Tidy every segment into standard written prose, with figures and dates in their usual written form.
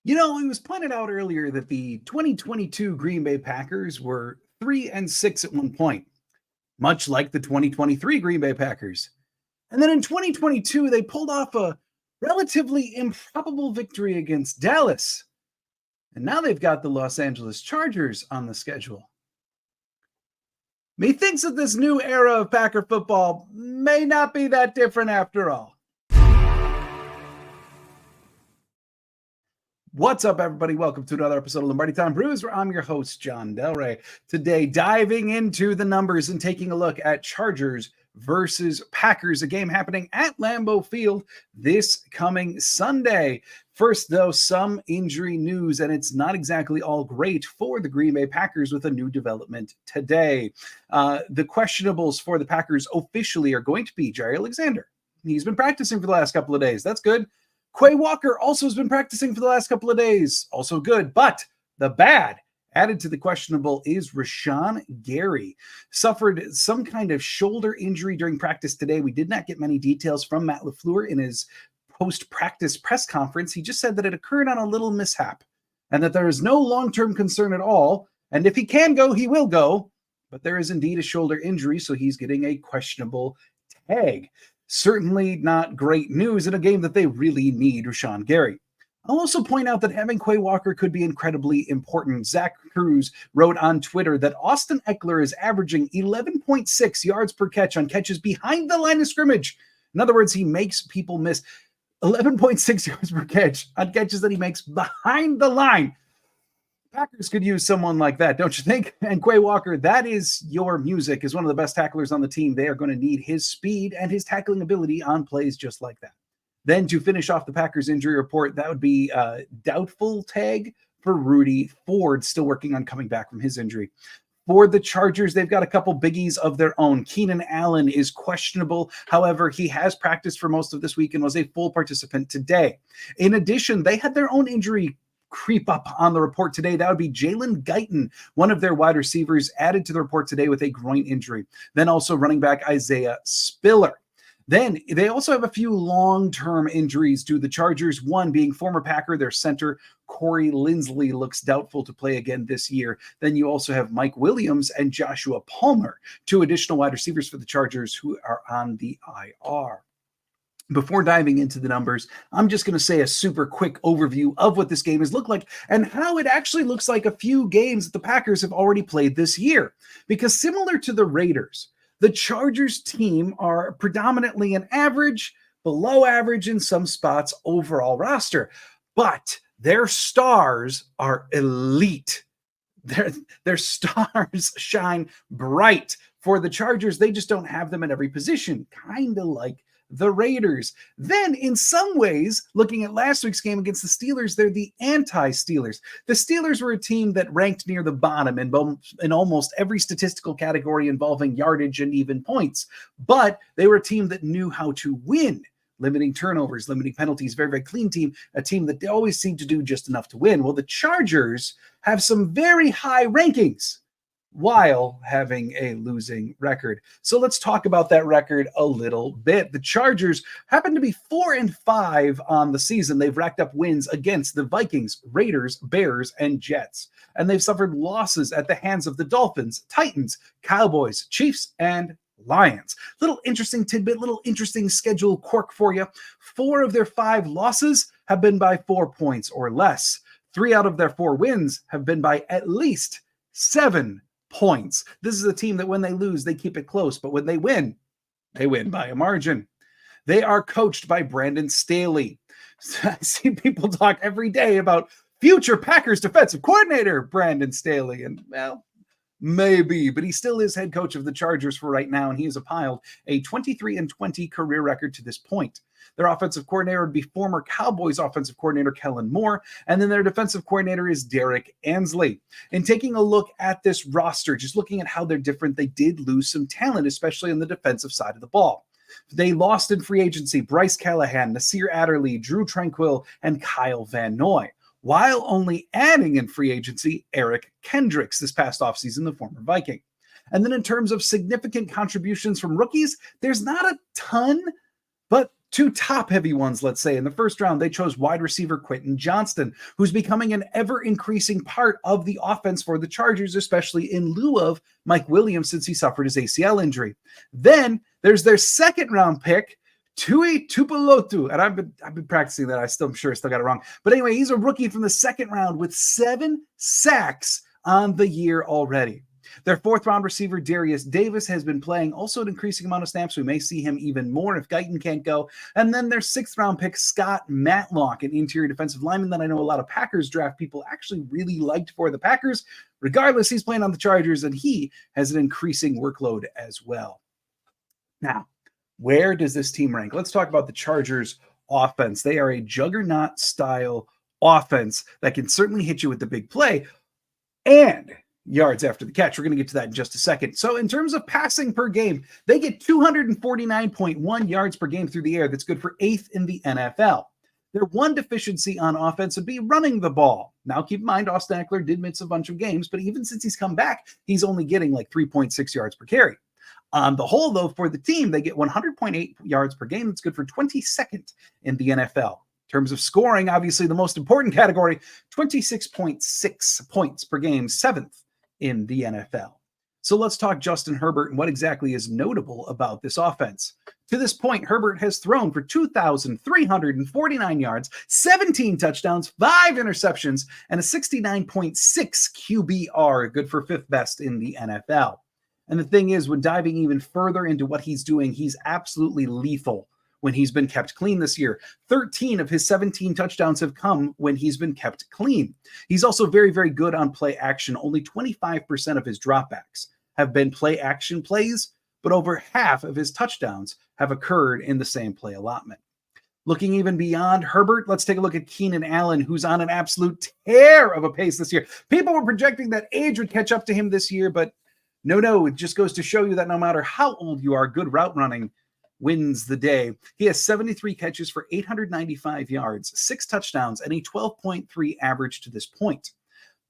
It was pointed out earlier that the 2022 Green Bay Packers were 3-6 at one point, much like the 2023 Green Bay Packers. And then in 2022, they pulled off a relatively improbable victory against Dallas. And now they've got the Los Angeles Chargers on the schedule. Methinks that this new era of Packer football may not be that different after all. What's up, everybody? Welcome to another episode of Lombardi Time Brews, where I'm your host, John Del Rey. Today, diving into the numbers and taking a look at Chargers versus Packers, a game happening at Lambeau Field this coming Sunday. First, though, some injury news, and it's not exactly all great for the Green Bay Packers with a new development today. The questionables for the Packers officially are going to be Jaire Alexander. He's been practicing for the last couple of days. That's good. Quay Walker also has been practicing for the last couple of days. Also good. But the bad added to the questionable is Rashawn Gary. Suffered some kind of shoulder injury during practice today. We did not get many details from Matt LaFleur in his post-practice press conference. He just said that it occurred on a little mishap and that there is no long-term concern at all. And if he can go, he will go. But there is indeed a shoulder injury, so he's getting a questionable tag. Certainly not great news in a game that they really need Rashawn Gary. I'll also point out that having Quay Walker could be incredibly important. Zach Cruz wrote on Twitter that Austin Eckler is averaging 11.6 yards per catch on catches behind the line of scrimmage. In other words, he makes people miss 11.6 yards per catch on catches that he makes behind the line. Packers could use someone like that, don't you think? And Quay Walker, that is your music, is one of the best tacklers on the team. They are going to need his speed and his tackling ability on plays just like that. Then to finish off the Packers injury report, that would be a doubtful tag for Rudy Ford, still working on coming back from his injury. For the Chargers, they've got a couple biggies of their own. Keenan Allen is questionable. However, he has practiced for most of this week and was a full participant today. In addition, they had their own injury creep up on the report today. That would be Jalen Guyton, one of their wide receivers, added to the report today with a groin injury. Then also running back Isaiah Spiller. Then they also have a few long-term injuries to the Chargers, one being former Packer, their center, Corey Linsley, looks doubtful to play again this year. Then you also have Mike Williams and Joshua Palmer, two additional wide receivers for the Chargers who are on the IR. Before diving into the numbers, I'm just going to say a super quick overview of what this game has looked like and how it actually looks like a few games that the Packers have already played this year. Because similar to the Raiders, the Chargers team are predominantly an average, below average in some spots overall roster, but their stars are elite. Their stars shine bright. For the Chargers, they just don't have them at every position, kind of like the Raiders. Then, in some ways, looking at last week's game against the Steelers, they're the anti-Steelers. The Steelers were a team that ranked near the bottom in almost every statistical category involving yardage and even points. But they were a team that knew how to win, limiting turnovers, limiting penalties, very, very clean team, a team that they always seem to do just enough to win. Well, the Chargers have some very high rankings while having a losing record. So let's talk about that record a little bit. The Chargers happen to be 4-5 on the season. They've racked up wins against the Vikings, Raiders, Bears, and Jets. And they've suffered losses at the hands of the Dolphins, Titans, Cowboys, Chiefs, and Lions. Little interesting tidbit, little interesting schedule quirk for you. 4 of their 5 losses have been by 4 points or less. 3 out of their 4 wins have been by at least 7 points. This is a team that when they lose, they keep it close, but when they win by a margin. They are coached by Brandon Staley. I see people talk every day about future Packers defensive coordinator Brandon Staley, and well, maybe, but he still is head coach of the Chargers for right now, and he has piled a 23-20 career record to this point. Their offensive coordinator would be former Cowboys offensive coordinator Kellen Moore, and then their defensive coordinator is Derek Ansley. In taking a look at this roster, just looking at how they're different, they did lose some talent, especially on the defensive side of the ball. They lost in free agency Bryce Callahan, Nasir Adderley, Drew Tranquill, and Kyle Van Noy, while only adding in free agency Eric Kendricks this past offseason, the former Viking. And then in terms of significant contributions from rookies, there's not a ton, but two top-heavy ones, let's say. In the first round, they chose wide receiver Quentin Johnston, who's becoming an ever-increasing part of the offense for the Chargers, especially in lieu of Mike Williams since he suffered his ACL injury. Then there's their second-round pick, Tui Tupulotu, and I've been practicing that. I'm sure I still got it wrong. But anyway, he's a rookie from the second round with 7 sacks on the year already. Their fourth-round receiver, Darius Davis, has been playing also an increasing amount of snaps. We may see him even more if Guyton can't go. And then their sixth-round pick, Scott Matlock, an interior defensive lineman that I know a lot of Packers draft people actually really liked for the Packers. Regardless, he's playing on the Chargers, and he has an increasing workload as well. Now, where does this team rank? Let's talk about the Chargers offense. They are a juggernaut-style offense that can certainly hit you with the big play and yards after the catch. We're going to get to that in just a second. So in terms of passing per game, they get 249.1 yards per game through the air. That's good for 8th in the NFL. Their one deficiency on offense would be running the ball. Now, keep in mind, Austin Eckler did miss a bunch of games, but even since he's come back, he's only getting like 3.6 yards per carry. On the whole, though, for the team, they get 100.8 yards per game. That's good for 22nd in the NFL. In terms of scoring, obviously the most important category, 26.6 points per game, 7th in the NFL. So let's talk Justin Herbert and what exactly is notable about this offense. To this point, Herbert has thrown for 2,349 yards, 17 touchdowns, 5 interceptions, and a 69.6 QBR, good for 5th best in the NFL. And the thing is, when diving even further into what he's doing, he's absolutely lethal when he's been kept clean this year. 13 of his 17 touchdowns have come when he's been kept clean. He's also very, very good on play action. Only 25% of his dropbacks have been play action plays, but over half of his touchdowns have occurred in the same play allotment. Looking even beyond Herbert, let's take a look at Keenan Allen, who's on an absolute tear of a pace this year. People were projecting that age would catch up to him this year, but no, it just goes to show you that no matter how old you are, good route running wins the day. He has 73 catches for 895 yards, 6 touchdowns, and a 12.3 average to this point.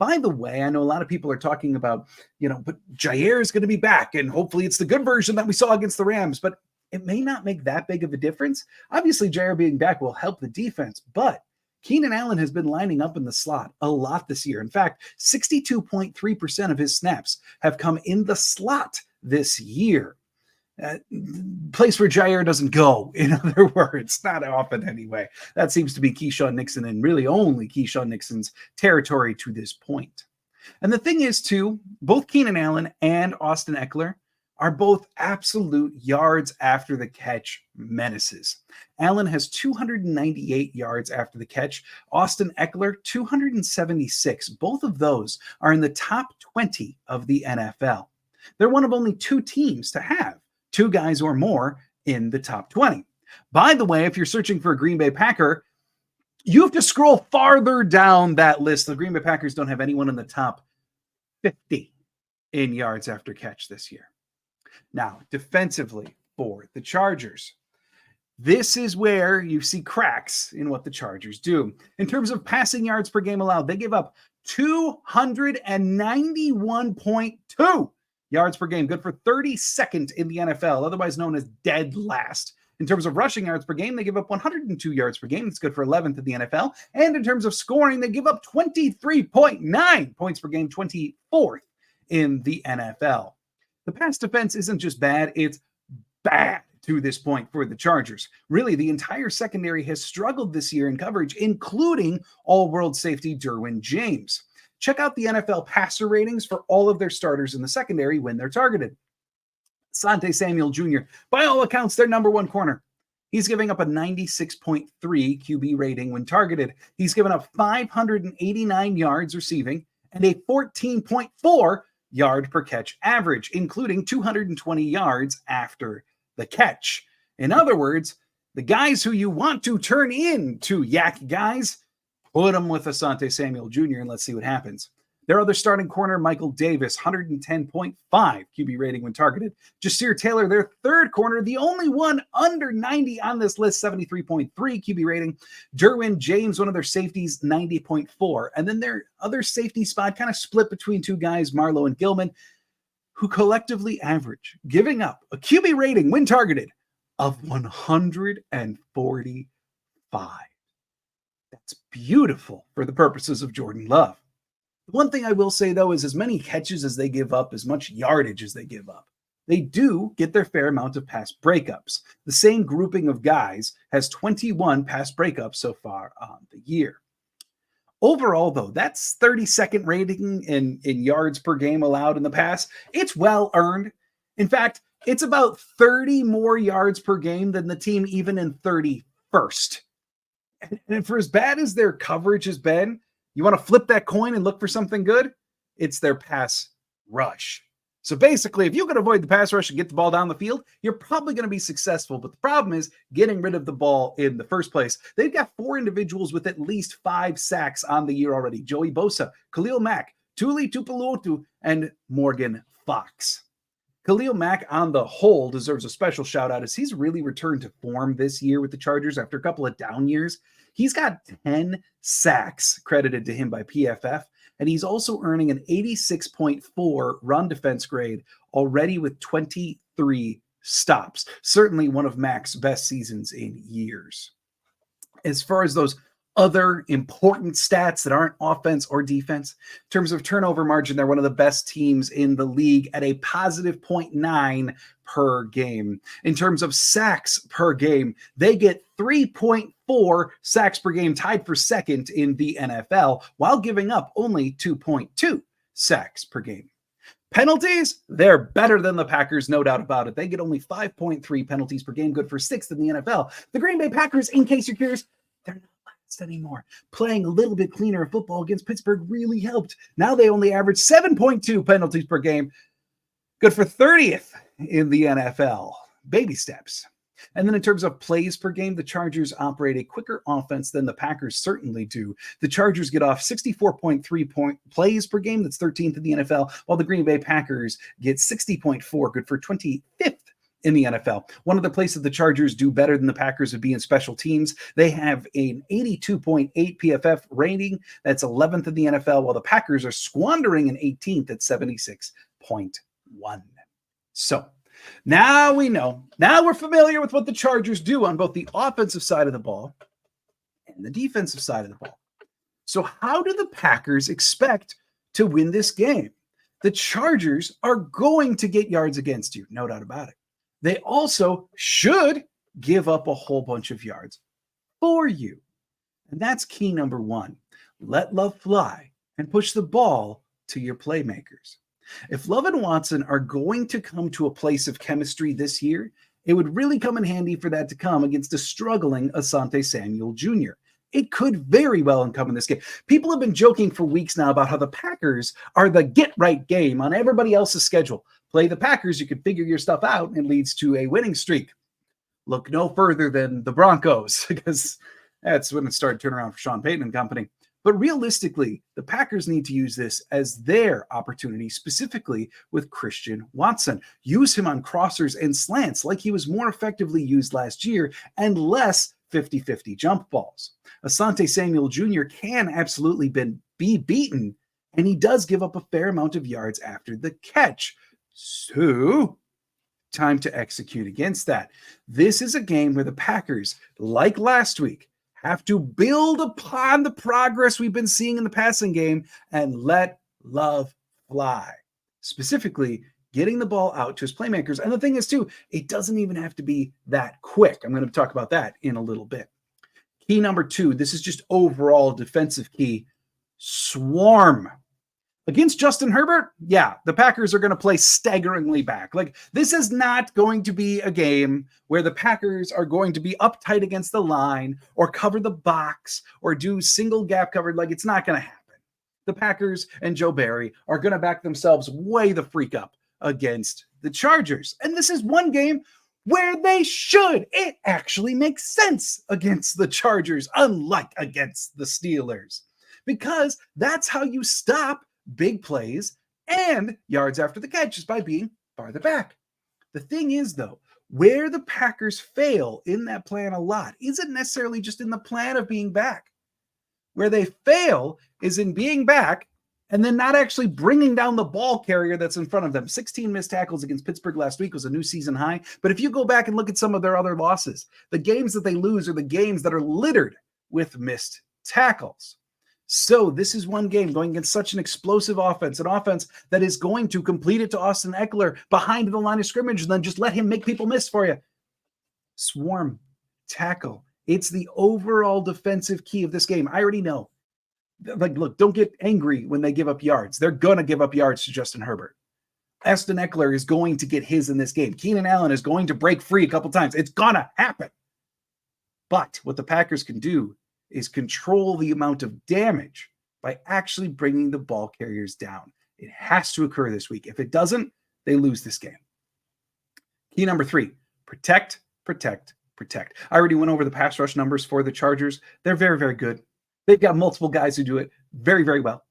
By the way, I know a lot of people are talking about, but Jair is going to be back, and hopefully it's the good version that we saw against the Rams, but it may not make that big of a difference. Obviously, Jair being back will help the defense, but Keenan Allen has been lining up in the slot a lot this year. In fact, 62.3% of his snaps have come in the slot this year. Place where Jair doesn't go, in other words, not often anyway. That seems to be Keyshawn Nixon and really only Keyshawn Nixon's territory to this point. And the thing is, too, both Keenan Allen and Austin Eckler are both absolute yards after the catch menaces. Allen has 298 yards after the catch. Austin Eckler, 276. Both of those are in the top 20 of the NFL. They're one of only 2 teams to have 2 guys or more in the top 20. By the way, if you're searching for a Green Bay Packer, you have to scroll farther down that list. The Green Bay Packers don't have anyone in the top 50 in yards after catch this year. Now, defensively for the Chargers, this is where you see cracks in what the Chargers do. In terms of passing yards per game allowed, they give up 291.2 yards per game, good for 32nd in the NFL, otherwise known as dead last. In terms of rushing yards per game, they give up 102 yards per game. That's good for 11th in the NFL. And in terms of scoring, they give up 23.9 points per game, 24th in the NFL. The pass defense isn't just bad, it's bad to this point for the Chargers. Really, the entire secondary has struggled this year in coverage, including all-world safety Derwin James. Check out the NFL passer ratings for all of their starters in the secondary when they're targeted. Asante Samuel Jr., by all accounts, their number 1 corner. He's giving up a 96.3 QB rating when targeted. He's given up 589 yards receiving and a 14.4 yard per catch average, including 220 yards after the catch. In other words, the guys who you want to turn into yak guys, put them with Asante Samuel Jr. and let's see what happens. Their other starting corner, Michael Davis, 110.5 QB rating when targeted. Jasir Taylor, their third corner, the only one under 90 on this list, 73.3 QB rating. Derwin James, one of their safeties, 90.4. And then their other safety spot kind of split between 2 guys, Marlowe and Gilman, who collectively average, giving up a QB rating when targeted of 145. That's beautiful for the purposes of Jordan Love. The one thing I will say, though, is as many catches as they give up, as much yardage as they give up, they do get their fair amount of pass breakups. The same grouping of guys has 21 pass breakups so far on the year. Overall, though, that's 32nd rating in yards per game allowed in the pass. It's well earned. In fact, it's about 30 more yards per game than the team even in 31st. And for as bad as their coverage has been, you want to flip that coin and look for something good? It's their pass rush. So basically, if you can avoid the pass rush and get the ball down the field, you're probably going to be successful. But the problem is getting rid of the ball in the first place. They've got 4 individuals with at least 5 sacks on the year already. Joey Bosa, Khalil Mack, Tuli Tupulotu, and Morgan Fox. Khalil Mack on the whole deserves a special shout out as he's really returned to form this year with the Chargers after a couple of down years. He's got 10 sacks credited to him by PFF, and he's also earning an 86.4 run defense grade already with 23 stops. Certainly one of Mack's best seasons in years. As far as those other important stats that aren't offense or defense, in terms of turnover margin, they're one of the best teams in the league at a positive 0.9 per game. In terms of sacks per game, they get 3.4 sacks per game, tied for second in the NFL, while giving up only 2.2 sacks per game. Penalties, they're better than the Packers, no doubt about it. They get only 5.3 penalties per game, good for 6th in the NFL. The Green Bay Packers, in case you're curious, they're not anymore. Playing a little bit cleaner football against Pittsburgh really helped. Now they only average 7.2 penalties per game. Good for 30th in the NFL. Baby steps. And then in terms of plays per game, the Chargers operate a quicker offense than the Packers certainly do. The Chargers get off 64.3 plays per game. That's 13th in the NFL, while the Green Bay Packers get 60.4, good for 25th in the NFL. One of the places the Chargers do better than the Packers would be in special teams. They have an 82.8 PFF rating. That's 11th in the NFL, while the Packers are squandering an 18th at 76.1. So now we know. Now we're familiar with what the Chargers do on both the offensive side of the ball and the defensive side of the ball. So how do the Packers expect to win this game? The Chargers are going to get yards against you, no doubt about it. They also should give up a whole bunch of yards for you. And that's key number 1. Let Love fly and push the ball to your playmakers. If Love and Watson are going to come to a place of chemistry this year, it would really come in handy for that to come against a struggling Asante Samuel Jr. It could very well come in this game. People have been joking for weeks now about how the Packers are the get-right game on everybody else's schedule. Play the Packers, you can figure your stuff out, and it leads to a winning streak. Look no further than the Broncos, because that's when it started turning around for Sean Payton and company. But realistically, the Packers need to use this as their opportunity, specifically with Christian Watson. Use him on crossers and slants like he was more effectively used last year, and less 50-50 jump balls. Asante Samuel Jr. can absolutely be beaten, and he does give up a fair amount of yards after the catch. So, time to execute against that. This is a game where the Packers, like last week, have to build upon the progress we've been seeing in the passing game and let Love fly. Specifically, getting the ball out to his playmakers. And the thing is, too, it doesn't even have to be that quick. I'm going to talk about that in a little bit. Key number 2, this is just overall defensive key. Swarm. Against Justin Herbert, yeah, the Packers are going to play staggeringly back. Like, this is not going to be a game where the Packers are going to be uptight against the line or cover the box or do single gap covered. Like, it's not going to happen. The Packers and Joe Barry are going to back themselves way the freak up against the Chargers. And this is one game where they should. It actually makes sense against the Chargers, unlike against the Steelers, because that's how you stop big plays and yards after the catch, is by being farther back. The thing is, though, where the Packers fail in that plan a lot isn't necessarily just in the plan of being back. Where they fail is in being back and then not actually bringing down the ball carrier that's in front of them. 16 missed tackles against Pittsburgh last week was a new season high. But if you go back and look at some of their other losses, the games that they lose are the games that are littered with missed tackles. So this is one game going against such an explosive offense, an offense that is going to complete it to Austin Eckler behind the line of scrimmage and then just let him make people miss for you. Swarm, tackle. It's the overall defensive key of this game. I already know. Like, look, don't get angry when they give up yards. They're going to give up yards to Justin Herbert. Austin Eckler is going to get his in this game. Keenan Allen is going to break free a couple times. It's going to happen. But what the Packers can do is control the amount of damage by actually bringing the ball carriers down. It has to occur this week. If it doesn't, they lose this game. Key number 3, protect, protect, protect. I already went over the pass rush numbers for the Chargers. They're very, very good. They've got multiple guys who do it very, very well.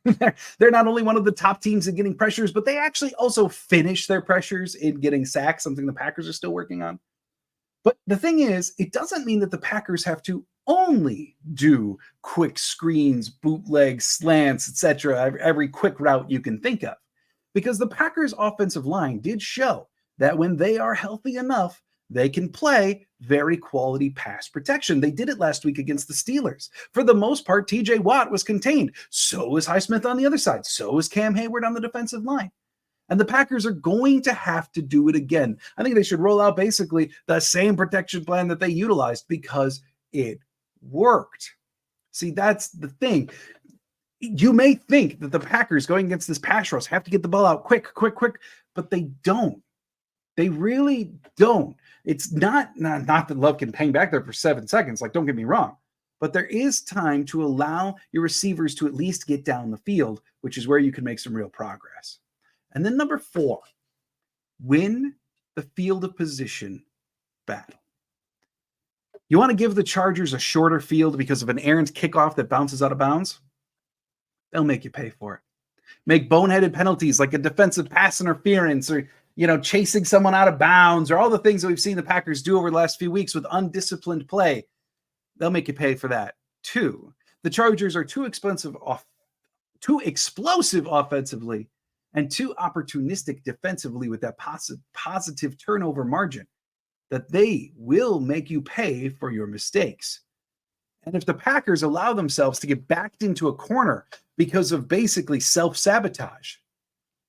They're not only one of the top teams in getting pressures, but they actually also finish their pressures in getting sacks, something the Packers are still working on. But the thing is, it doesn't mean that the Packers have to only do quick screens, bootlegs, slants, etc., every quick route you can think of. Because the Packers' offensive line did show that when they are healthy enough, they can play very quality pass protection. They did it last week against the Steelers. For the most part, TJ Watt was contained. So was Highsmith on the other side. So is Cam Hayward on the defensive line. And the Packers are going to have to do it again. I think they should roll out basically the same protection plan that they utilized because it worked. See, that's the thing. You may think that the Packers going against this pass rush have to get the ball out quick, but they don't. They really don't. It's not that Love can hang back there for 7 seconds. Like, don't get me wrong. But there is time to allow your receivers to at least get down the field, which is where you can make some real progress. And then number 4, win the field of position battle. You want to give the Chargers a shorter field because of an errant kickoff that bounces out of bounds? They'll make you pay for it. Make boneheaded penalties like a defensive pass interference or, chasing someone out of bounds or all the things that we've seen the Packers do over the last few weeks with undisciplined play. They'll make you pay for that too. The Chargers are too explosive offensively and too opportunistic defensively with that positive turnover margin that they will make you pay for your mistakes. And if the Packers allow themselves to get backed into a corner because of basically self-sabotage,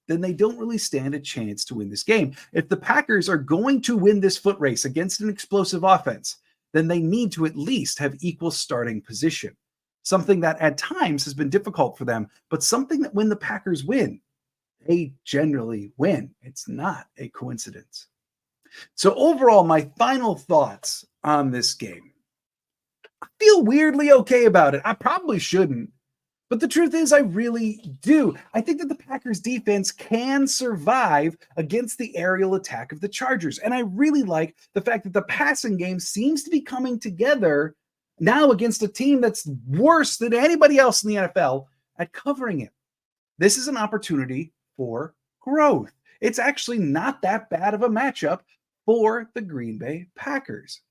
then they don't really stand a chance to win this game. If the Packers are going to win this foot race against an explosive offense, then they need to at least have equal starting position. Something that at times has been difficult for them, but something that when the Packers win, they generally win. It's not a coincidence. So overall, my final thoughts on this game. I feel weirdly okay about it. I probably shouldn't. But the truth is, I really do. I think that the Packers defense can survive against the aerial attack of the Chargers. And I really like the fact that the passing game seems to be coming together now against a team that's worse than anybody else in the NFL at covering it. This is an opportunity for growth. It's actually not that bad of a matchup for the Green Bay Packers.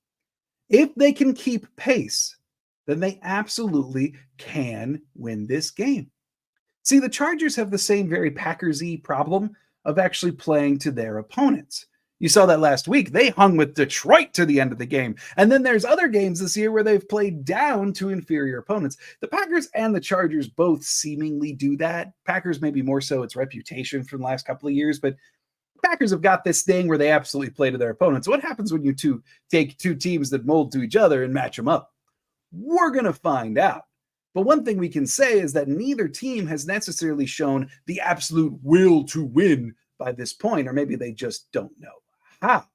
If they can keep pace, then they absolutely can win this game. See, the Chargers have the same very Packers-y problem of actually playing to their opponents. You saw that last week. They hung with Detroit to the end of the game. And then there's other games this year where they've played down to inferior opponents. The Packers and the Chargers both seemingly do that. Packers maybe more so its reputation from the last couple of years, but Packers have got this thing where they absolutely play to their opponents. What happens when you take two teams that mold to each other and match them up? We're going to find out. But one thing we can say is that neither team has necessarily shown the absolute will to win by this point, or maybe they just don't know how.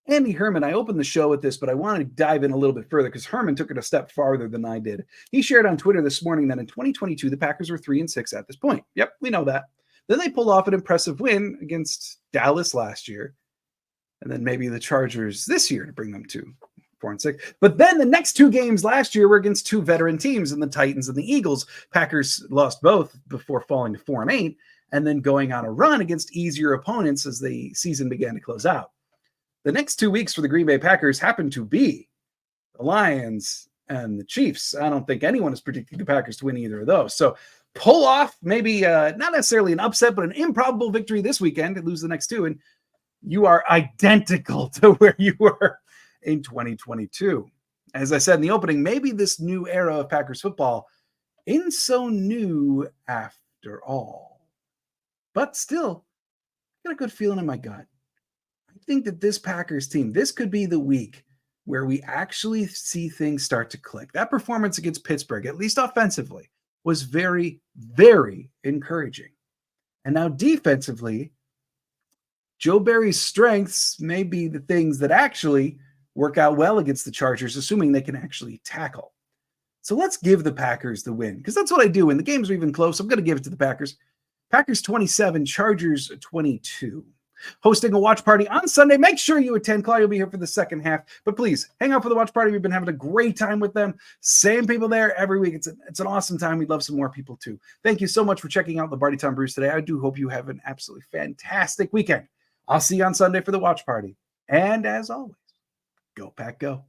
Andy Herman, I opened the show with this, but I wanted to dive in a little bit further because Herman took it a step farther than I did. He shared on Twitter this morning that in 2022, the Packers were 3-6 at this point. Yep, we know that. Then they pulled off an impressive win against Dallas last year, and then maybe the Chargers this year to bring them to 4-6. But then the next two games last year were against two veteran teams in the Titans and the Eagles. Packers lost both before falling to 4-8 and then going on a run against easier opponents as the season began to close out. The next 2 weeks for the Green Bay Packers happened to be the Lions and the Chiefs. I don't think anyone is predicting the Packers to win either of those. So pull off maybe not necessarily an upset, but an improbable victory this weekend and lose the next two. And you are identical to where you were in 2022. As I said in the opening, maybe this new era of Packers football isn't so new after all. But still, I got a good feeling in my gut. I think that this Packers team, this could be the week where we actually see things start to click. That performance against Pittsburgh, at least offensively, was very, very encouraging. And now defensively, Joe Barry's strengths may be the things that actually work out well against the Chargers, assuming they can actually tackle. So let's give the Packers the win, because that's what I do. When the games are even close, I'm going to give it to the Packers. Packers 27, Chargers 22. Hosting a watch party on Sunday. Make sure you attend. Claudia will be here for the second half. But please, hang out for the watch party. We've been having a great time with them. Same people there every week. It's an awesome time. We'd love some more people too. Thank you so much for checking out Lombardi Time Brews today. I do hope you have an absolutely fantastic weekend. I'll see you on Sunday for the watch party. And as always, go Pack Go.